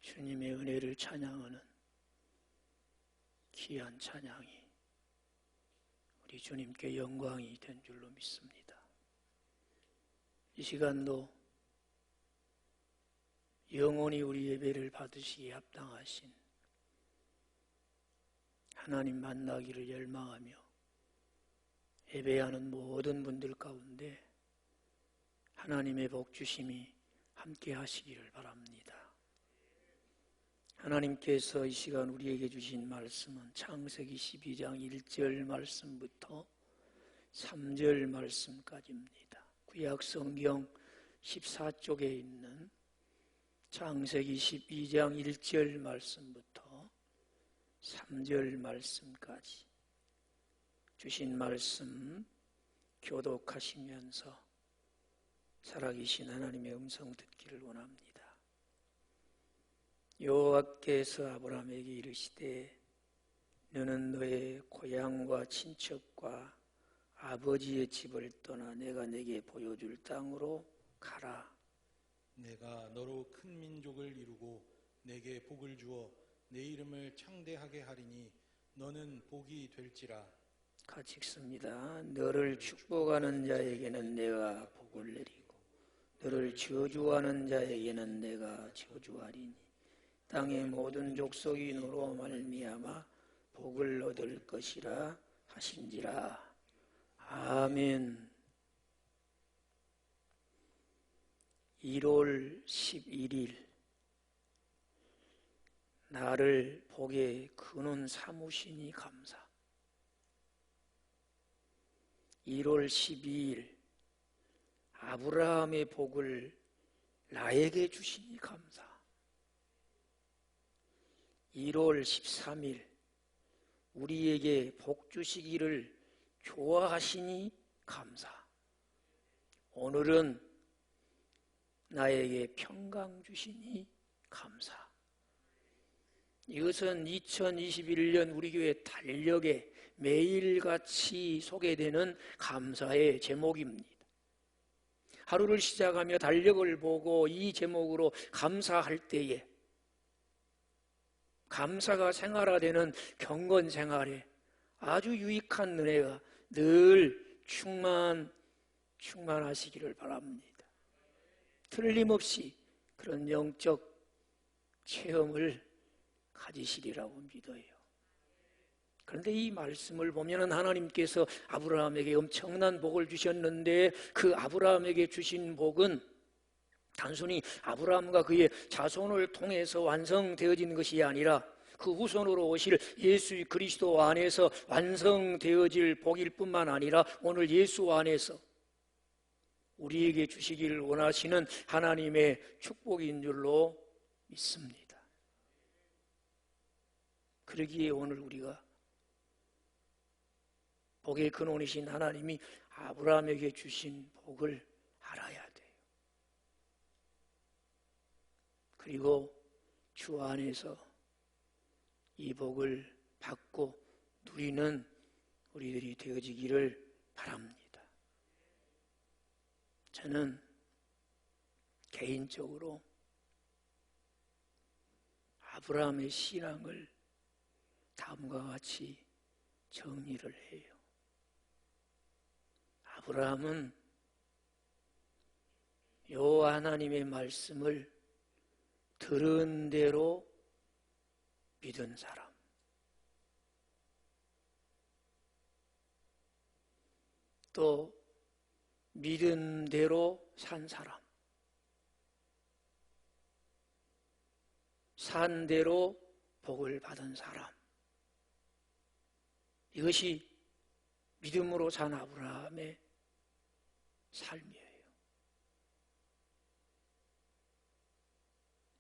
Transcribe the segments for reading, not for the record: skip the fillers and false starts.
주님의 은혜를 찬양하는 귀한 찬양이 우리 주님께 영광이 된 줄로 믿습니다. 이 시간도 영원히 우리 예배를 받으시기에 합당하신 하나님 만나기를 열망하며 예배하는 모든 분들 가운데 하나님의 복 주심이 함께 하시기를 바랍니다. 하나님께서 이 시간 우리에게 주신 말씀은 창세기 12장 1절 말씀부터 3절 말씀까지입니다. 구약 성경 14쪽에 있는 창세기 12장 1절 말씀부터 3절 말씀까지 주신 말씀 교독하시면서 살아계신 하나님의 음성 듣기를 원합니다. 여호와께서 아브라함에게 이르시되 너는 너의 고향과 친척과 아버지의 집을 떠나 내가 내게 보여줄 땅으로 가라. 내가 너로 큰 민족을 이루고 내게 복을 주어 내 이름을 창대하게 하리니 너는 복이 될지라. 같이 읽습니다. 너를 축복하는 자에게는 내가 복을 내리고 너를 저주하는 자에게는 내가 저주하리니 땅의 모든 족속이 너로 말미암아 복을 얻을 것이라 하신지라. 아멘. 1월 11일 나를 복의 근원 삼으시니 감사. 1월 12일 아브라함의 복을 나에게 주시니 감사. 1월 13일 우리에게 복 주시기를 좋아하시니 감사. 오늘은 나에게 평강 주시니 감사. 이것은 2021년 우리 교회 달력에 매일같이 소개되는 감사의 제목입니다. 하루를 시작하며 달력을 보고 이 제목으로 감사할 때에 감사가 생활화되는 경건 생활에 아주 유익한 은혜가 늘 충만하시기를 바랍니다. 틀림없이 그런 영적 체험을 가지시리라고 믿어요. 그런데 이 말씀을 보면 하나님께서 아브라함에게 엄청난 복을 주셨는데 그 아브라함에게 주신 복은 단순히 아브라함과 그의 자손을 통해서 완성되어진 것이 아니라 그 후손으로 오실 예수 그리스도 안에서 완성되어질 복일 뿐만 아니라 오늘 예수 안에서 우리에게 주시기를 원하시는 하나님의 축복인 줄로 믿습니다. 그러기에 오늘 우리가 복의 근원이신 하나님이 아브라함에게 주신 복을 알아야 돼요. 그리고 주 안에서 이 복을 받고 누리는 우리들이 되어지기를 바랍니다. 저는 개인적으로 아브라함의 신앙을 다음과 같이 정리를 해요. 아브라함은 여호와 하나님의 말씀을 들은 대로 믿은 사람. 또 믿은 대로 산 사람. 산 대로 복을 받은 사람. 이것이 믿음으로 산 아브라함의 삶이에요.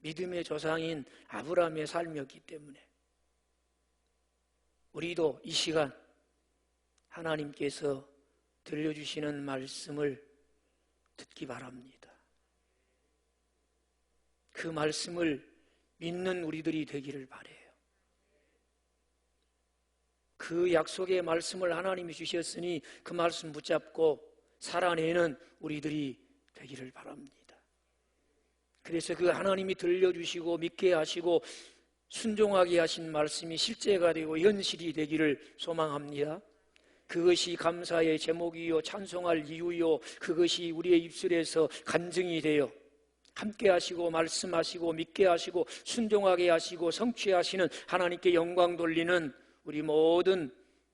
믿음의 조상인 아브라함의 삶이었기 때문에 우리도 이 시간 하나님께서 들려주시는 말씀을 듣기 바랍니다. 그 말씀을 믿는 우리들이 되기를 바라요. 그 약속의 말씀을 하나님이 주셨으니 그 말씀 붙잡고 살아내는 우리들이 되기를 바랍니다. 그래서 그 하나님이 들려주시고 믿게 하시고 순종하게 하신 말씀이 실제가 되고 현실이 되기를 소망합니다. 그것이 감사의 제목이요 찬송할 이유요, 그것이 우리의 입술에서 간증이 되어 함께 하시고 말씀하시고 믿게 하시고 순종하게 하시고 성취하시는 하나님께 영광 돌리는 우리 모든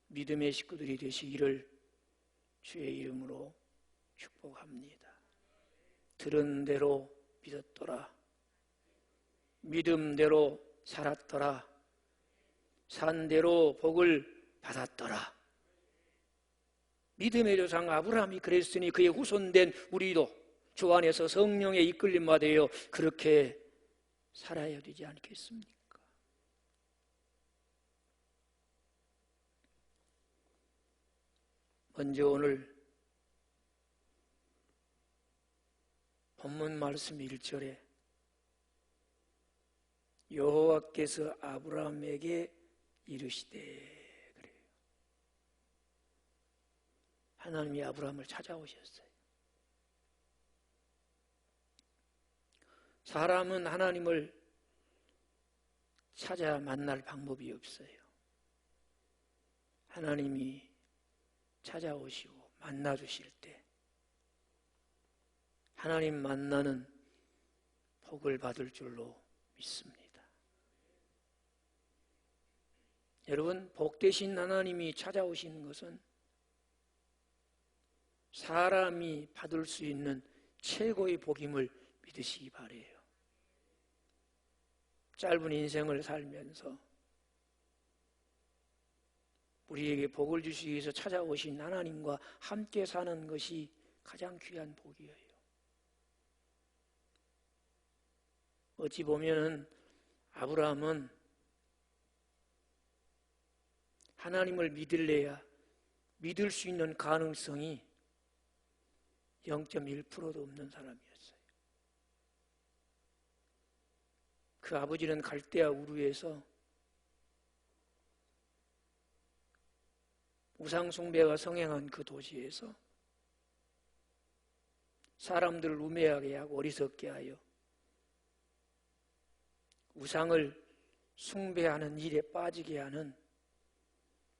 믿음의 식구들이 되시기를 주의 이름으로 축복합니다. 들은 대로 믿었더라. 믿음대로 살았더라. 산 대로 복을 받았더라. 믿음의 조상 아브라함이 그랬으니 그의 후손된 우리도 주 안에서 성령의 이끌림 받아요 그렇게 살아야 되지 않겠습니까? 먼저 오늘 본문 말씀 1절에 여호와께서 아브라함에게 이르시되, 그래요. 하나님이 아브라함을 찾아오셨어요. 사람은 하나님을 찾아 만날 방법이 없어요. 하나님이 찾아오시고 만나주실 때 하나님 만나는 복을 받을 줄로 믿습니다. 여러분, 복되신 하나님이 찾아오시는 것은 사람이 받을 수 있는 최고의 복임을 믿으시기 바라요. 짧은 인생을 살면서 우리에게 복을 주시기 위해서 찾아오신 하나님과 함께 사는 것이 가장 귀한 복이에요. 어찌 보면은 아브라함은 하나님을 믿을래야 믿을 수 있는 가능성이 0.1%도 없는 사람이었어요. 그 아버지는 갈대아 우르에서 우상숭배가 성행한 그 도시에서 사람들을 우매하게 하고 어리석게 하여 우상을 숭배하는 일에 빠지게 하는,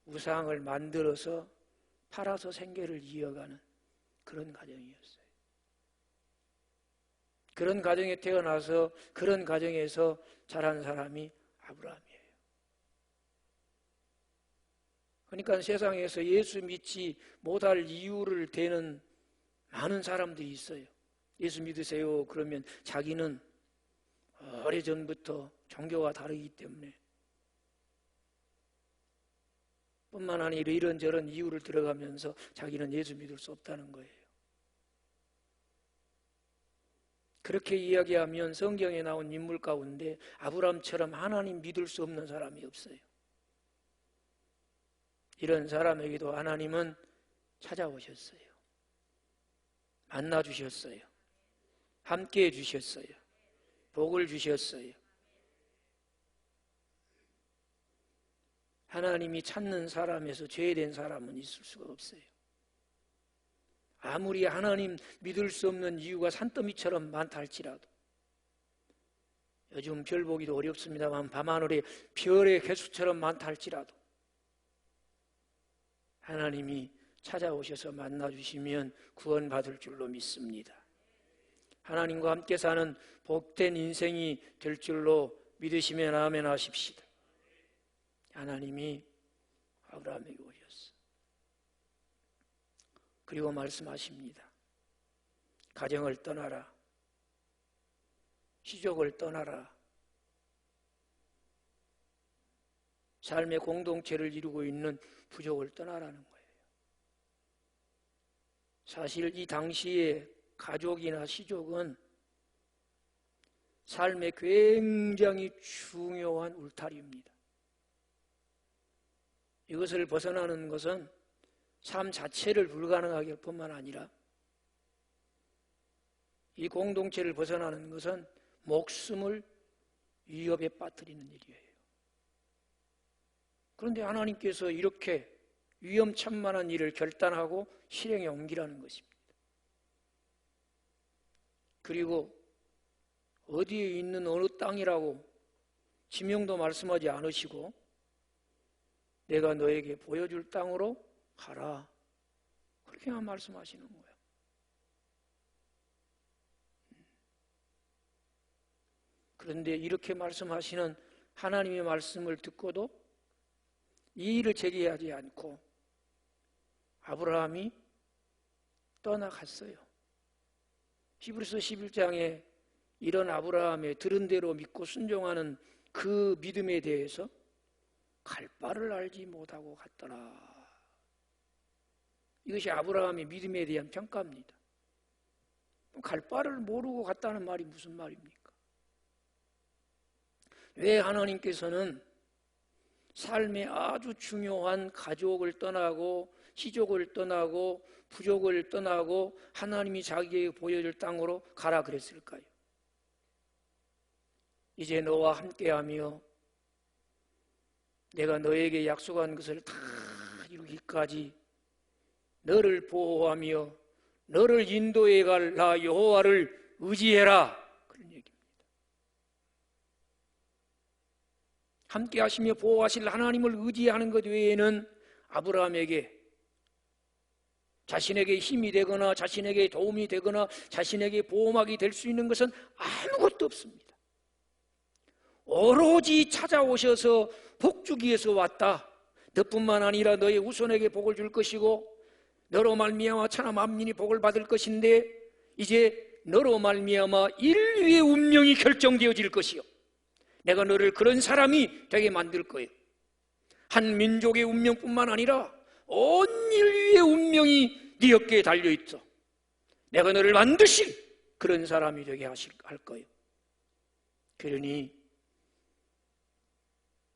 우상을 만들어서 팔아서 생계를 이어가는 그런 가정이었어요. 그런 가정에 태어나서 그런 가정에서 자란 사람이 아브라함이에요. 그러니까 세상에서 예수 믿지 못할 이유를 대는 많은 사람들이 있어요. 예수 믿으세요 그러면 자기는 오래전부터 종교가 다르기 때문에, 뿐만 아니라 이런저런 이유를 들어가면서 자기는 예수 믿을 수 없다는 거예요. 그렇게 이야기하면 성경에 나온 인물 가운데 아브라함처럼 하나님 믿을 수 없는 사람이 없어요. 이런 사람에게도 하나님은 찾아오셨어요. 만나주셨어요. 함께해 주셨어요. 복을 주셨어요. 하나님이 찾는 사람에서 죄된 사람은 있을 수가 없어요. 아무리 하나님 믿을 수 없는 이유가 산더미처럼 많다 할지라도, 요즘 별 보기도 어렵습니다만 밤하늘에 별의 개수처럼 많다 할지라도 하나님이 찾아오셔서 만나주시면 구원받을 줄로 믿습니다. 하나님과 함께 사는 복된 인생이 될 줄로 믿으시면 아멘 하십시다. 하나님이 아브라함에게 오셨어. 그리고 말씀하십니다. 가정을 떠나라. 시족을 떠나라. 삶의 공동체를 이루고 있는 부족을 떠나라는 거예요. 사실 이 당시에 가족이나 시족은 삶에 굉장히 중요한 울타리입니다. 이것을 벗어나는 것은 삶 자체를 불가능하게 할 뿐만 아니라 이 공동체를 벗어나는 것은 목숨을 위협에 빠뜨리는 일이에요. 그런데 하나님께서 이렇게 위험천만한 일을 결단하고 실행에 옮기라는 것입니다. 그리고 어디에 있는 어느 땅이라고 지명도 말씀하지 않으시고 내가 너에게 보여줄 땅으로 가라. 그렇게만 말씀하시는 거예요. 그런데 이렇게 말씀하시는 하나님의 말씀을 듣고도 이의를 제기하지 않고 아브라함이 떠나갔어요. 히브리서 11장에 이런 아브라함의 들은 대로 믿고 순종하는 그 믿음에 대해서 갈 바를 알지 못하고 갔더라. 이것이 아브라함의 믿음에 대한 평가입니다. 갈 바를 모르고 갔다는 말이 무슨 말입니까? 왜 하나님께서는 삶의 아주 중요한 가족을 떠나고 시족을 떠나고 부족을 떠나고 하나님이 자기에게 보여줄 땅으로 가라 그랬을까요? 이제 너와 함께하며 내가 너에게 약속한 것을 다 이루기까지 너를 보호하며 너를 인도해 갈 나 여호와를 의지해라. 그런 얘기입니다. 함께 하시며 보호하실 하나님을 의지하는 것 외에는 아브라함에게 자신에게 힘이 되거나 자신에게 도움이 되거나 자신에게 보호막이 될 수 있는 것은 아무것도 없습니다. 오로지 찾아오셔서 복 주기 위해서 왔다. 너뿐만 아니라 너의 후손에게 복을 줄 것이고 너로 말미암아 천하 만민이 복을 받을 것인데 이제 너로 말미암아 인류의 운명이 결정되어질 것이요 내가 너를 그런 사람이 되게 만들 거예요. 한 민족의 운명뿐만 아니라 온 인류의 운명이 네 어깨에 달려있어. 내가 너를 반드시 그런 사람이 되게 할 거예요. 그러니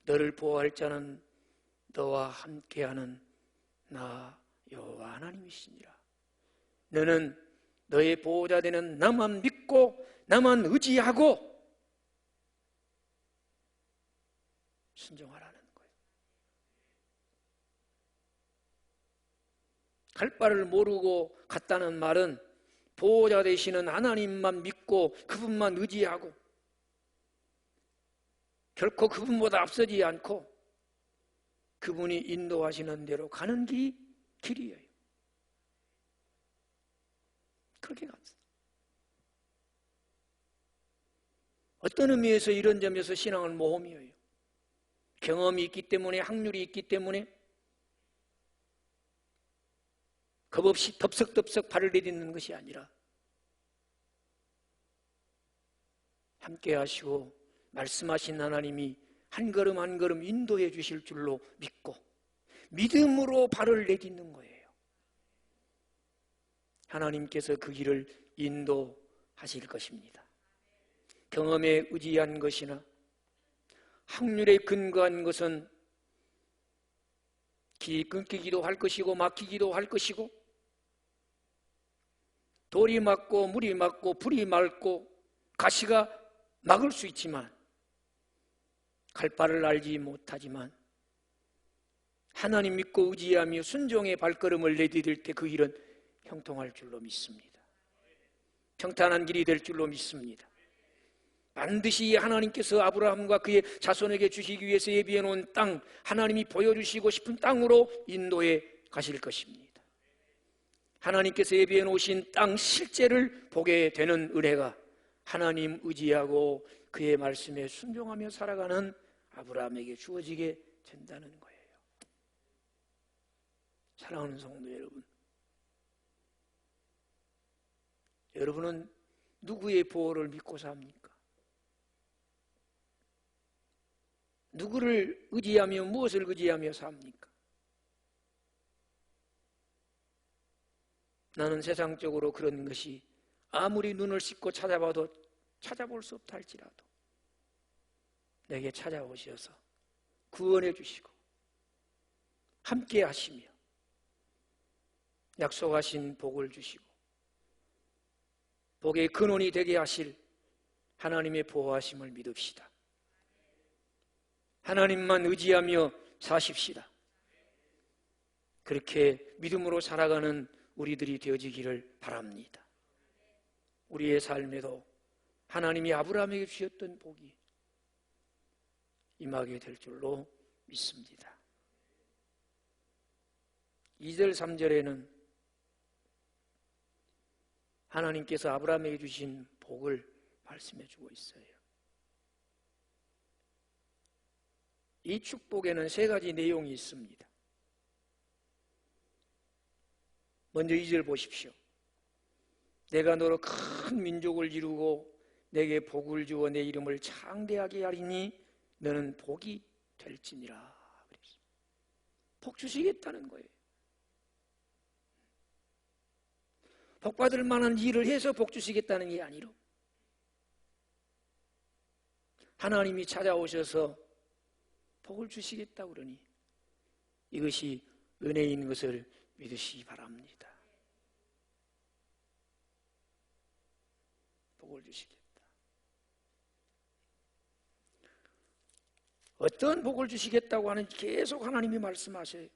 너를 보호할 자는 너와 함께하는 나 여호와 하나님이시니라. 너는 너의 보호자 되는 나만 믿고 나만 의지하고 순종하라는 거예요. 갈 바를 모르고 갔다는 말은 보호자 되시는 하나님만 믿고 그분만 의지하고 결코 그분보다 앞서지 않고 그분이 인도하시는 대로 가는 길이에요. 그렇게 갔어요. 어떤 의미에서 이런 점에서 신앙은 모험이에요. 경험이 있기 때문에 확률이 있기 때문에 겁없이 덥석덥석 발을 내딛는 것이 아니라 함께 하시고 말씀하신 하나님이 한 걸음 한 걸음 인도해 주실 줄로 믿고 믿음으로 발을 내딛는 거예요. 하나님께서 그 길을 인도하실 것입니다. 경험에 의지한 것이나 확률에 근거한 것은 길이 끊기기도 할 것이고 막히기도 할 것이고 돌이 막고 물이 막고 불이 맑고 가시가 막을 수 있지만 갈 바를 알지 못하지만 하나님 믿고 의지하며 순종의 발걸음을 내디딜 때 그 길은 형통할 줄로 믿습니다. 평탄한 길이 될 줄로 믿습니다. 반드시 하나님께서 아브라함과 그의 자손에게 주시기 위해서 예비해 놓은 땅, 하나님이 보여주시고 싶은 땅으로 인도해 가실 것입니다. 하나님께서 예비해 놓으신 땅 실제를 보게 되는 은혜가 하나님 의지하고 그의 말씀에 순종하며 살아가는 아브라함에게 주어지게 된다는 거예요. 사랑하는 성도 여러분, 여러분은 누구의 보호를 믿고 삽니까? 누구를 의지하며 무엇을 의지하며 삽니까? 나는 세상적으로 그런 것이 아무리 눈을 씻고 찾아봐도 찾아볼 수 없다 할지라도 내게 찾아오셔서 구원해 주시고 함께 하시며 약속하신 복을 주시고 복의 근원이 되게 하실 하나님의 보호하심을 믿읍시다. 하나님만 의지하며 사십시다. 그렇게 믿음으로 살아가는 우리들이 되어지기를 바랍니다. 우리의 삶에도 하나님이 아브라함에게 주셨던 복이 임하게 될 줄로 믿습니다. 2절 3절에는 하나님께서 아브라함에게 주신 복을 말씀해 주고 있어요. 이 축복에는 3가지 내용이 있습니다. 먼저 2절 보십시오. 내가 너로 큰 민족을 이루고 내게 복을 주어 내 이름을 창대하게 하리니 너는 복이 될지니라. 복 주시겠다는 거예요. 복 받을 만한 일을 해서 복 주시겠다는 게 아니라 하나님이 찾아오셔서 복을 주시겠다고 그러니 이것이 은혜인 것을 믿으시기 바랍니다. 복을 주시겠다. 어떤 복을 주시겠다고 하는지 계속 하나님이 말씀하셔요.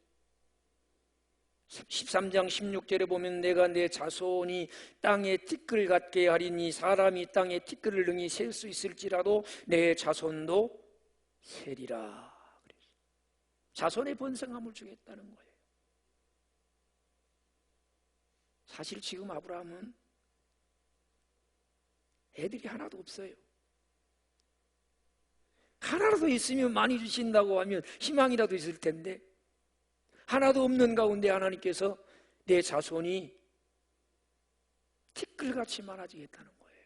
13장 16절에 보면 내가 내 자손이 땅에 티끌 같게 하리니 사람이 땅에 티끌을 능히 셀 수 있을지라도 내 자손도 세리라. 자손의 번성함을 주겠다는 거예요. 사실 지금 아브라함은 애들이 하나도 없어요. 하나라도 있으면 많이 주신다고 하면 희망이라도 있을 텐데 하나도 없는 가운데 하나님께서 내 자손이 티끌같이 많아지겠다는 거예요.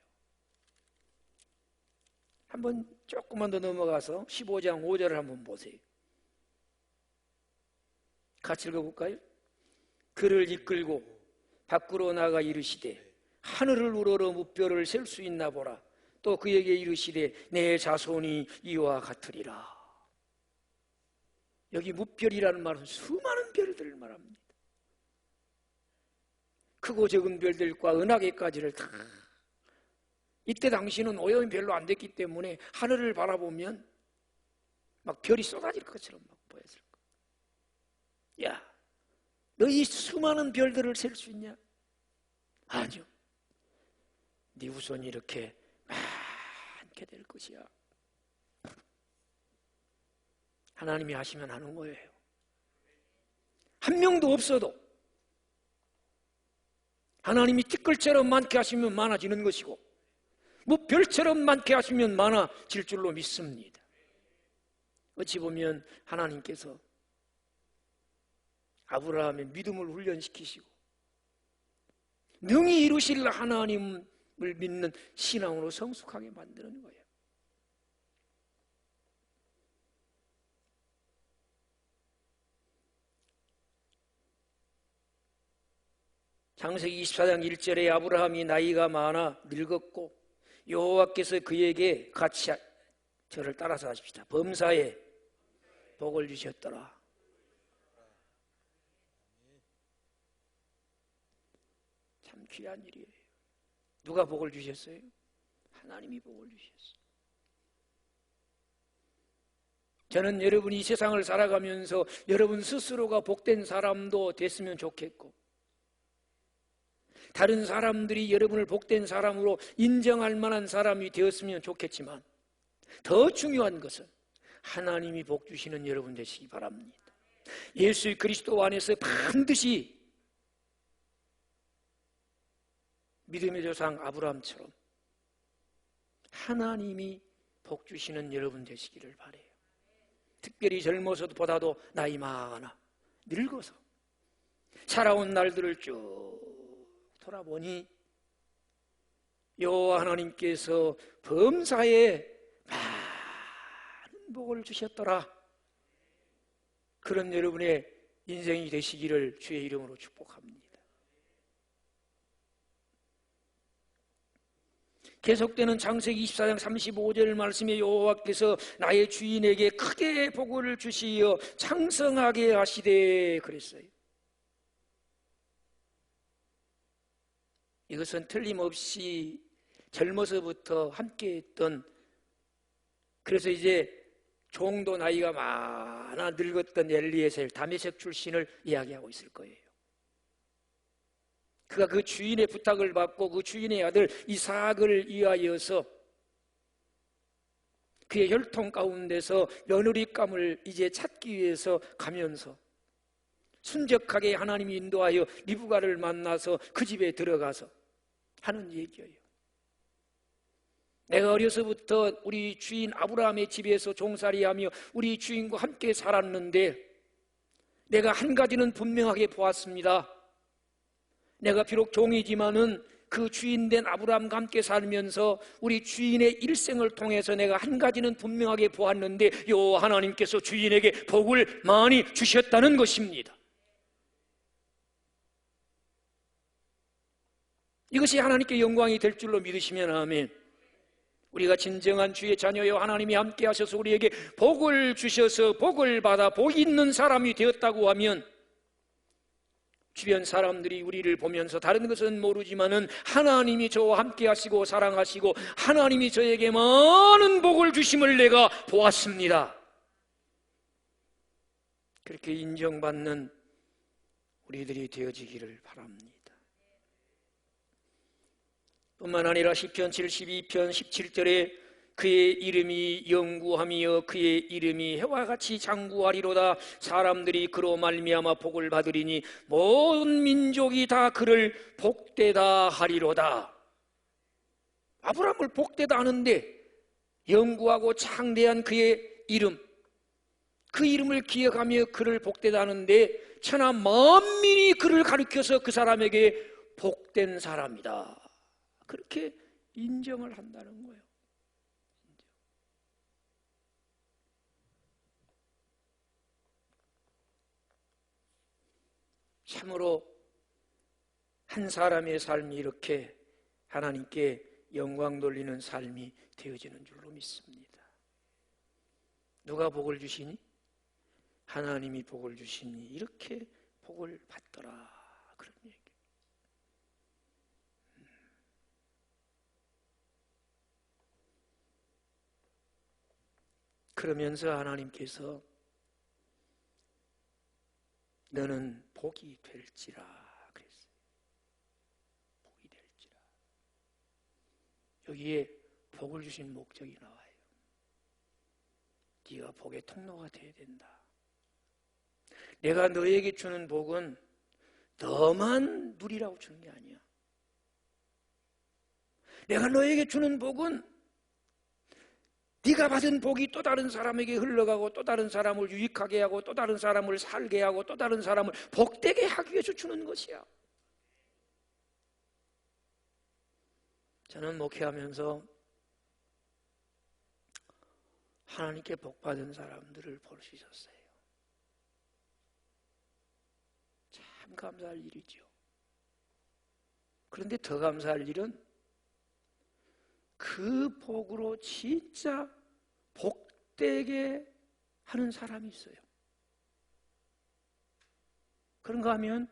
한번 조금만 더 넘어가서 15장 5절을 한번 보세요. 같이 읽어볼까요? 그를 이끌고 밖으로 나가 이르시되 하늘을 우러러 무뼈를 셀 수 있나 보라. 또 그에게 이르시되 내 자손이 이와 같으리라. 여기 무별이라는 말은 수많은 별들을 말합니다. 크고 적은 별들과 은하계까지를 다. 이때 당시는 오염이 별로 안 됐기 때문에 하늘을 바라보면 막 별이 쏟아질 것처럼 막 보였을 거야. 야, 너 이 수많은 별들을 셀 수 있냐? 아니요. 네 후손이 이렇게 많게 될 것이야. 하나님이 하시면 하는 거예요. 한 명도 없어도 하나님이 티끌처럼 많게 하시면 많아지는 것이고 뭐 별처럼 많게 하시면 많아질 줄로 믿습니다. 어찌 보면 하나님께서 아브라함의 믿음을 훈련시키시고 능히 이루실 하나님을 믿는 신앙으로 성숙하게 만드는 거예요. 창세기 24장 1절에 아브라함이 나이가 많아 늙었고 여호와께서 그에게 같이 저를 따라서 하십시다. 범사에 복을 주셨더라. 참 귀한 일이에요. 누가 복을 주셨어요? 하나님이 복을 주셨어요. 저는 여러분이 이 세상을 살아가면서 여러분 스스로가 복된 사람도 됐으면 좋겠고 다른 사람들이 여러분을 복된 사람으로 인정할 만한 사람이 되었으면 좋겠지만 더 중요한 것은 하나님이 복 주시는 여러분 되시기 바랍니다. 예수 그리스도 안에서 반드시 믿음의 조상 아브라함처럼 하나님이 복 주시는 여러분 되시기를 바라요. 특별히 젊어서보다도 나이 많아 늙어서 살아온 날들을 쭉 돌아보니 여호와 하나님께서 범사에 많은 복을 주셨더라. 그런 여러분의 인생이 되시기를 주의 이름으로 축복합니다. 계속되는 창세기 24장 35절 말씀에 여호와께서 나의 주인에게 크게 복을 주시어 창성하게 하시되 그랬어요. 이것은 틀림없이 젊어서부터 함께했던, 그래서 이제 종도 나이가 많아 늙었던 엘리에셀 다메섹 출신을 이야기하고 있을 거예요. 그가 그 주인의 부탁을 받고 그 주인의 아들 이삭을 위하여서 그의 혈통 가운데서 며느리감을 이제 찾기 위해서 가면서 순적하게 하나님이 인도하여 리브가를 만나서 그 집에 들어가서 하는 얘기예요. 내가 어려서부터 우리 주인 아브라함의 집에서 종살이하며 우리 주인과 함께 살았는데 내가 한 가지는 분명하게 보았습니다. 내가 비록 종이지만은 그 주인된 아브라함과 함께 살면서 우리 주인의 일생을 통해서 내가 한 가지는 분명하게 보았는데 요 하나님께서 주인에게 복을 많이 주셨다는 것입니다. 이것이 하나님께 영광이 될 줄로 믿으시면 아멘. 우리가 진정한 주의 자녀여 하나님이 함께 하셔서 우리에게 복을 주셔서 복을 받아 복 있는 사람이 되었다고 하면 주변 사람들이 우리를 보면서 다른 것은 모르지만은 하나님이 저와 함께 하시고 사랑하시고 하나님이 저에게 많은 복을 주심을 내가 보았습니다. 그렇게 인정받는 우리들이 되어지기를 바랍니다. 뿐만 아니라 시편 72편 17절에 그의 이름이 영구하며 그의 이름이 해와 같이 장구하리로다. 사람들이 그로 말미암아 복을 받으리니 모든 민족이 다 그를 복되다 하리로다. 아브라함을 복되다 하는데 영구하고 창대한 그의 이름, 그 이름을 기억하며 그를 복되다 하는데 천하 만민이 그를 가리켜서 그 사람에게 복된 사람이다. 그렇게 인정을 한다는 거예요. 참으로 한 사람의 삶이 이렇게 하나님께 영광 돌리는 삶이 되어지는 줄로 믿습니다. 누가 복을 주시니? 하나님이 복을 주시니 이렇게 복을 받더라. 그런 얘기. 그러면서 하나님께서 너는 복이 될지라 그랬어요. 복이 될지라. 여기에 복을 주신 목적이 나와요. 네가 복의 통로가 되어야 된다. 내가 너에게 주는 복은 너만 누리라고 주는 게 아니야. 내가 너에게 주는 복은 네가 받은 복이 또 다른 사람에게 흘러가고 또 다른 사람을 유익하게 하고 또 다른 사람을 살게 하고 또 다른 사람을 복되게 하기 위해서 주는 것이야. 저는 목회하면서 하나님께 복받은 사람들을 볼 수 있었어요. 참 감사할 일이죠. 그런데 더 감사할 일은 그 복으로 진짜 복되게 하는 사람이 있어요. 그런가 하면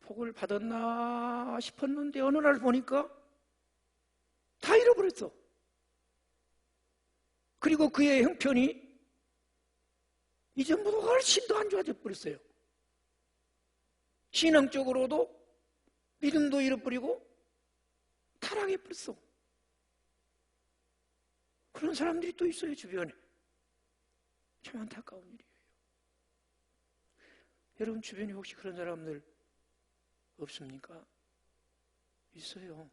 복을 받았나 싶었는데 어느 날 보니까 다 잃어버렸어. 그리고 그의 형편이 이전보다 훨씬 더 안 좋아져 버렸어요. 신앙적으로도 믿음도 잃어버리고 타락해버렸어. 그런 사람들이 또 있어요, 주변에. 참 안타까운 일이에요. 여러분 주변에 혹시 그런 사람들 없습니까? 있어요.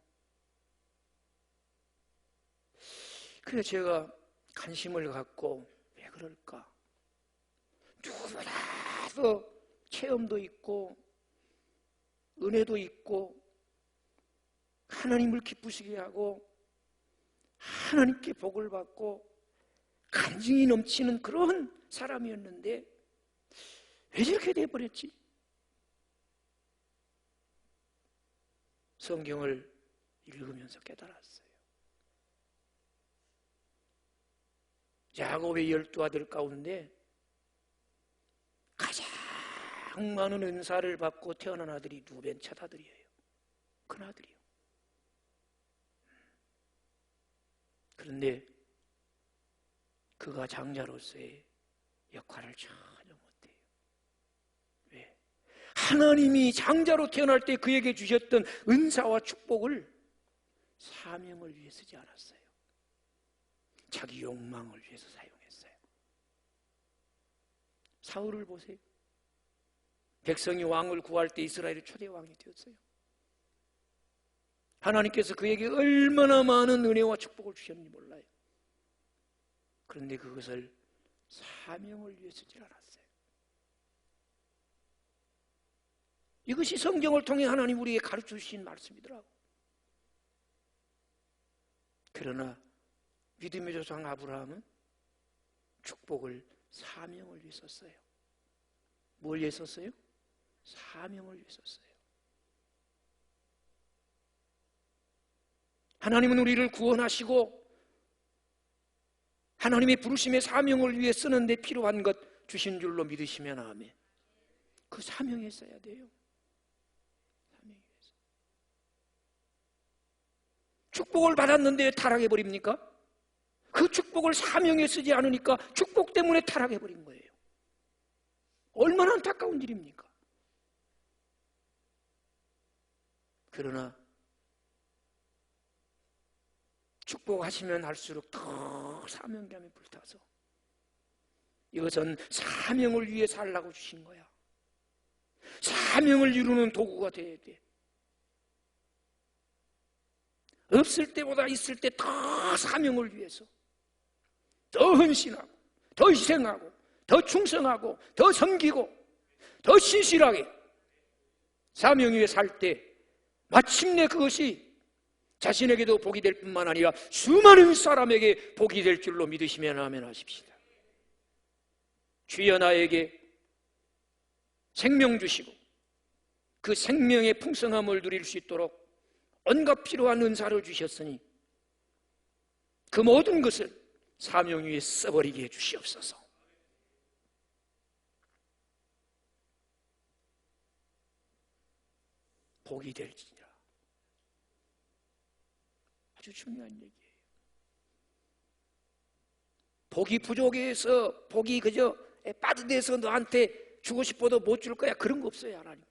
그래서 제가 관심을 갖고 왜 그럴까? 누구보다도 체험도 있고 은혜도 있고 하나님을 기쁘시게 하고 하나님께 복을 받고 간증이 넘치는 그런 사람이었는데 왜 저렇게 돼버렸지? 성경을 읽으면서 깨달았어요. 야곱의 12아들 가운데 가장 많은 은사를 받고 태어난 아들이 루벤 첫 아들이에요. 큰 아들이요. 그런데 그가 장자로서의 역할을 전혀 못해요. 왜? 하나님이 장자로 태어날 때 그에게 주셨던 은사와 축복을 사명을 위해 쓰지 않았어요. 자기 욕망을 위해서 사용했어요. 사울을 보세요. 백성이 왕을 구할 때 이스라엘이 초대 왕이 되었어요. 하나님께서 그에게 얼마나 많은 은혜와 축복을 주셨는지 몰라요. 그런데 그것을 사명을 위해 쓰지 않았어요. 이것이 성경을 통해 하나님 우리에게 가르쳐 주신 말씀이더라고. 그러나 믿음의 조상 아브라함은 축복을 사명을 위해 썼어요. 뭘 위해 썼어요? 사명을 위해 썼어요. 하나님은 우리를 구원하시고 하나님의 부르심의 사명을 위해 쓰는데 필요한 것 주신 줄로 믿으시면 아멘. 그 사명에 써야 돼요. 사명에 써. 축복을 받았는데 타락해버립니까? 그 축복을 사명에 쓰지 않으니까 축복 때문에 타락해버린 거예요. 얼마나 안타까운 일입니까? 그러나 축복하시면 할수록 더 사명감에 불타서 이것은 사명을 위해 살라고 주신 거야. 사명을 이루는 도구가 돼야 돼. 없을 때보다 있을 때 더 사명을 위해서 더 헌신하고 더 희생하고 더 충성하고 더 섬기고 더 신실하게 사명 위에 살 때 마침내 그것이 자신에게도 복이 될 뿐만 아니라 수많은 사람에게 복이 될 줄로 믿으시면 아멘 하십시다. 주여 나에게 생명 주시고 그 생명의 풍성함을 누릴 수 있도록 온갖 필요한 은사를 주셨으니 그 모든 것을 사명 위에 써버리게 해 주시옵소서. 복이 될지니라. 아주 중요한 얘기예요. 복이 부족해서 복이 그저 빠듯해서 너한테 주고 싶어도 못 줄 거야. 그런 거 없어요. 하나님.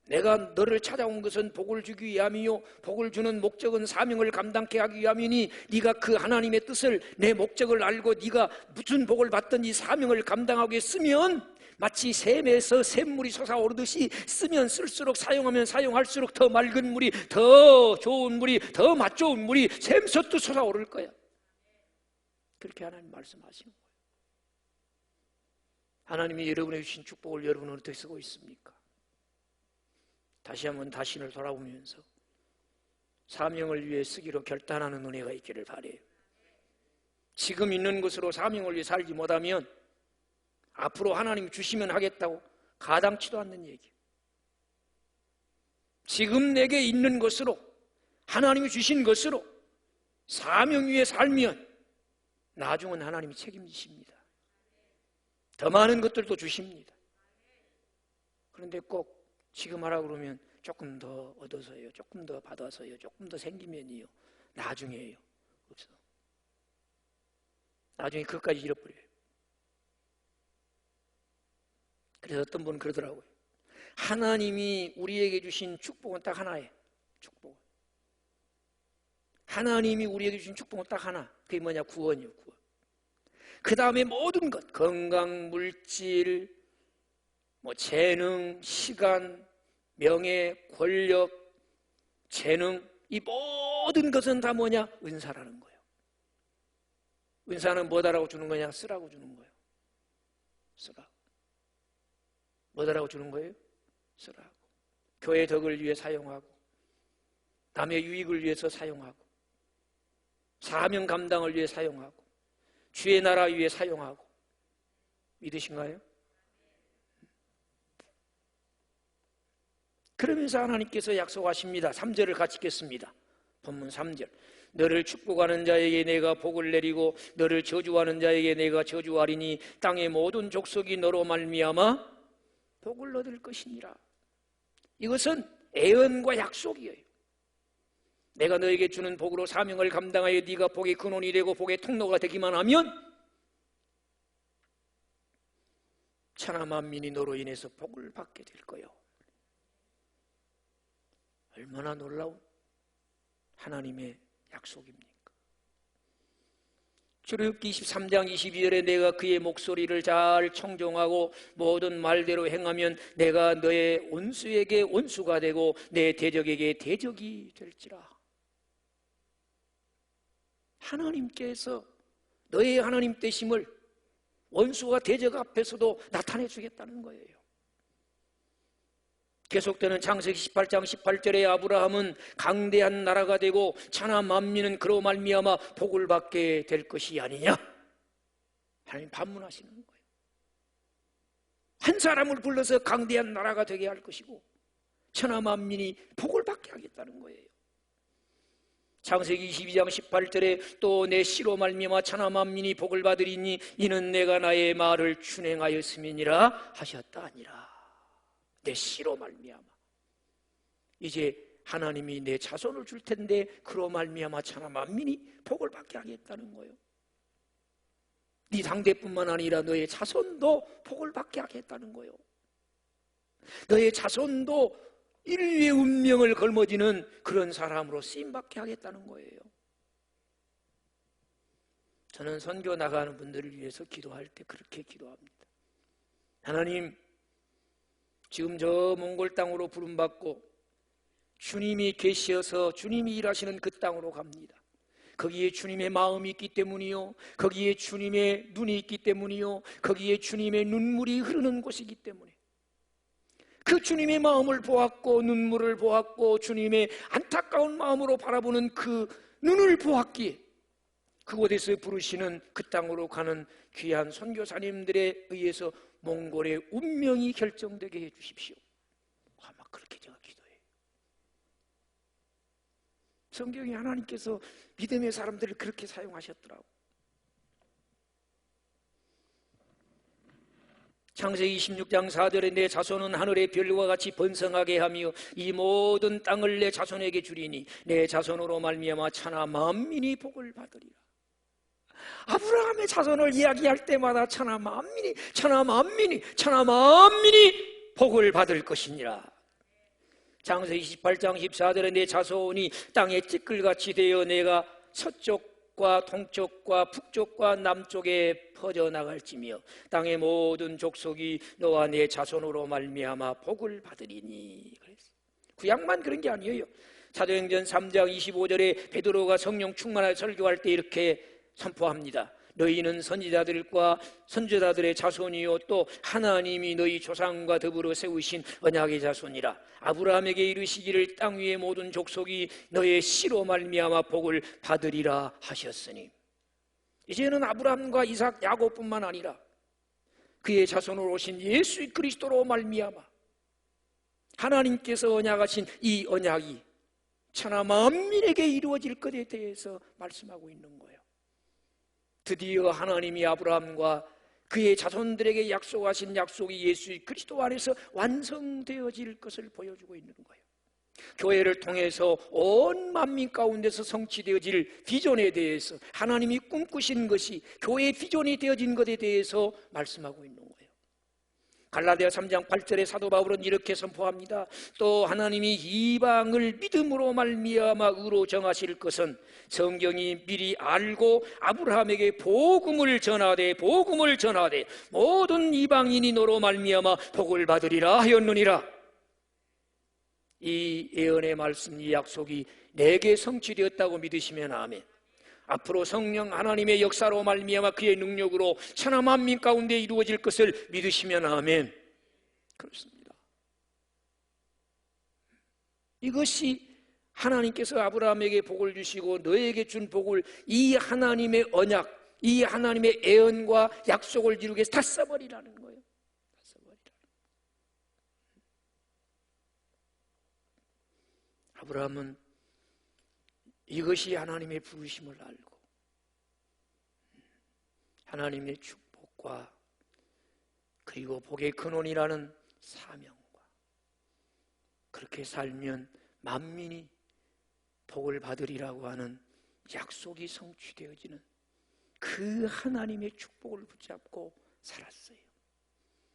내가 너를 찾아온 것은 복을 주기 위함이요 복을 주는 목적은 사명을 감당케 하기 위함이니 네가 그 하나님의 뜻을 내 목적을 알고 네가 무슨 복을 받든 이 사명을 감당하게 쓰면 마치 샘에서 샘물이 솟아오르듯이 쓰면 쓸수록 사용하면 사용할수록 더 맑은 물이 더 좋은 물이 더 맛 좋은 물이 샘솟듯 솟아오를 거야. 그렇게 하나님 말씀하시는 거예요. 하나님이 여러분에게 주신 축복을 여러분은 어떻게 쓰고 있습니까? 다시 한번 자신을 돌아보면서 사명을 위해 쓰기로 결단하는 은혜가 있기를 바라요. 지금 있는 것으로 사명을 위해 살지 못하면 앞으로 하나님이 주시면 하겠다고 가당치도 않는 얘기. 지금 내게 있는 것으로 하나님이 주신 것으로 사명 위에 살면 나중은 하나님이 책임지십니다. 더 많은 것들도 주십니다. 그런데 꼭 지금 하라고 그러면 조금 더 얻어서요, 조금 더 받아서요, 조금 더 생기면이요, 나중에요. 없어. 나중에 그것까지 잃어버려요. 그래서 어떤 분은 그러더라고요. 하나님이 우리에게 주신 축복은 딱 하나예요. 축복. 하나님이 우리에게 주신 축복은 딱 하나. 그게 뭐냐? 구원이요. 구원. 그 다음에 모든 것, 건강, 물질, 재능, 시간, 명예, 권력, 재능, 이 모든 것은 다 뭐냐? 은사라는 거예요. 은사는 뭐다라고 주는 거냐? 쓰라고 주는 거예요. 쓰라고. 뭐다라고 주는 거예요? 쓰라고. 교회 덕을 위해 사용하고, 남의 유익을 위해서 사용하고, 사명 감당을 위해 사용하고, 주의 나라 위해 사용하고. 믿으신가요? 그러면서 하나님께서 약속하십니다. 3절을 같이 읽겠습니다. 본문 3절. 너를 축복하는 자에게 내가 복을 내리고 너를 저주하는 자에게 내가 저주하리니 땅의 모든 족속이 너로 말미암아 복을 얻을 것이니라. 이것은 애언과 약속이에요. 내가 너에게 주는 복으로 사명을 감당하여 네가 복의 근원이 되고 복의 통로가 되기만 하면 천하 만민이 너로 인해서 복을 받게 될 거요. 얼마나 놀라운 하나님의 약속입니까? 출애굽기 23장 22절에 내가 그의 목소리를 잘 청종하고 모든 말대로 행하면 내가 너의 원수에게 원수가 되고 내 대적에게 대적이 될지라. 하나님께서 너의 하나님 되심을 원수와 대적 앞에서도 나타내 주겠다는 거예요. 계속되는 창세기 18장 18절에 아브라함은 강대한 나라가 되고 천하 만민은 그로 말미암아 복을 받게 될 것이 아니냐, 하나님 반문하시는 거예요. 한 사람을 불러서 강대한 나라가 되게 할 것이고 천하 만민이 복을 받게 하겠다는 거예요. 창세기 22장 18절에 또 내 씨로 말미암아 천하 만민이 복을 받으리니 이는 내가 나의 말을 준행하였음이니라 하셨다 아니라. 내 씨로 말미암아. 이제 하나님이 내 자손을 줄 텐데 그로 말미암아 천하 만민이 복을 받게 하겠다는 거예요. 네 당대뿐만 아니라 너의 자손도 복을 받게 하겠다는 거예요. 너의 자손도 인류의 운명을 걸머지는 그런 사람으로 쓰임받게 하겠다는 거예요. 저는 선교 나가는 분들을 위해서 기도할 때 그렇게 기도합니다. 하나님, 지금 저 몽골 땅으로 부름받고 주님이 계시어서 주님이 일하시는 그 땅으로 갑니다. 거기에 주님의 마음이 있기 때문이요, 거기에 주님의 눈이 있기 때문이요, 거기에 주님의 눈물이 흐르는 곳이기 때문에 그 주님의 마음을 보았고 눈물을 보았고 주님의 안타까운 마음으로 바라보는 그 눈을 보았기에 그곳에서 부르시는 그 땅으로 가는 귀한 선교사님들에 의해서 몽골의 운명이 결정되게 해주십시오. 아마 그렇게 제가 기도해요. 성경에 하나님께서 믿음의 사람들을 그렇게 사용하셨더라고. 창세기 26장 4절에 내 자손은 하늘의 별과 같이 번성하게 하며 이 모든 땅을 내 자손에게 주리니 내 자손으로 말미암아 천하 만민이 복을 받으리라. 아브라함의 자손을 이야기할 때마다 천하 만민이 복을 받을 것이니라. 창세기 28장 14절에 내 자손이 땅의 찌끌같이 되어 내가 서쪽과 동쪽과 북쪽과 남쪽에 퍼져나갈지며 땅의 모든 족속이 너와 내 자손으로 말미암아 복을 받으리니. 그랬어요. 구약만 그런 게 아니에요. 사도행전 3장 25절에 베드로가 성령 충만하여 설교할 때 이렇게 선포합니다. 너희는 선지자들과 선지자들의 자손이요 또 하나님이 너희 조상과 더불어 세우신 언약의 자손이라. 아브라함에게 이르시기를 땅 위의 모든 족속이 너의 씨로 말미암아 복을 받으리라 하셨으니. 이제는 아브라함과 이삭, 야곱뿐만 아니라 그의 자손으로 오신 예수 그리스도로 말미암아 하나님께서 언약하신 이 언약이 천하 만민에게 이루어질 것에 대해서 말씀하고 있는 거예요. 드디어 하나님이 아브라함과 그의 자손들에게 약속하신 약속이 예수 그리스도 안에서 완성되어질 것을 보여주고 있는 거예요. 교회를 통해서 온 만민 가운데서 성취되어질 비전에 대해서 하나님이 꿈꾸신 것이 교회의 비전이 되어진 것에 대해서 말씀하고 있는 거예요. 갈라디아 3장 8절에 사도 바울은 이렇게 선포합니다. 또 하나님이 이방을 믿음으로 말미암아 의로 정하실 것은 성경이 미리 알고 아브라함에게 복음을 전하되 모든 이방인이 너로 말미암아 복을 받으리라 하였느니라. 이 예언의 말씀, 이 약속이 내게 성취되었다고 믿으시면 아멘. 앞으로 성령 하나님의 역사로 말미암아 그의 능력으로 천하 만민 가운데 이루어질 것을 믿으시면 아멘. 그렇습니다. 이것이 하나님께서 아브라함에게 복을 주시고 너에게 준 복을 이 하나님의 언약, 이 하나님의 예언과 약속을 이루기 위해서 다 써버리라는 거예요. 다 써버리라는 거예요. 아브라함은 이것이 하나님의 부르심을 알고 하나님의 축복과 그리고 복의 근원이라는 사명과 그렇게 살면 만민이 복을 받으리라고 하는 약속이 성취되어지는 그 하나님의 축복을 붙잡고 살았어요.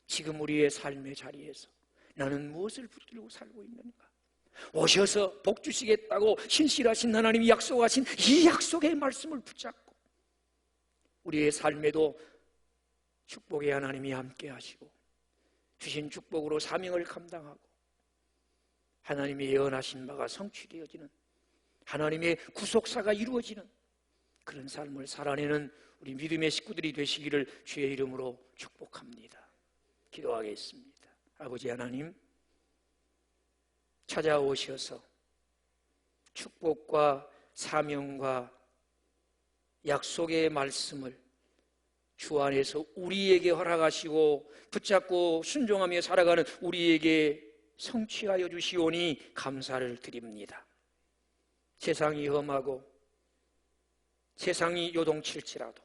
지금 우리의 삶의 자리에서 나는 무엇을 붙들고 살고 있는가? 오셔서 복 주시겠다고 신실하신 하나님이 약속하신 이 약속의 말씀을 붙잡고 우리의 삶에도 축복의 하나님이 함께 하시고 주신 축복으로 사명을 감당하고 하나님의 예언하신 바가 성취되어지는, 하나님의 구속사가 이루어지는 그런 삶을 살아내는 우리 믿음의 식구들이 되시기를 주의 이름으로 축복합니다. 기도하겠습니다. 아버지 하나님, 찾아오셔서 축복과 사명과 약속의 말씀을 주 안에서 우리에게 허락하시고 붙잡고 순종하며 살아가는 우리에게 성취하여 주시오니 감사를 드립니다. 세상이 험하고 세상이 요동칠지라도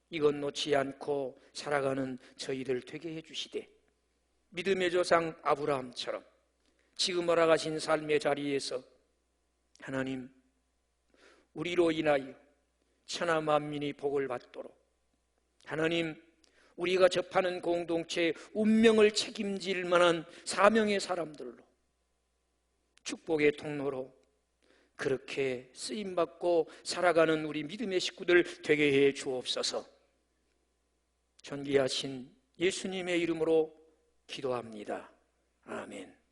이것 놓지 않고 살아가는 저희들 되게 해주시되, 믿음의 조상 아브라함처럼 지금 허락하신 삶의 자리에서 하나님, 우리로 인하여 천하 만민이 복을 받도록, 하나님, 우리가 접하는 공동체의 운명을 책임질 만한 사명의 사람들로, 축복의 통로로 그렇게 쓰임받고 살아가는 우리 믿음의 식구들 되게 해 주옵소서. 존귀하신 예수님의 이름으로 기도합니다. 아멘.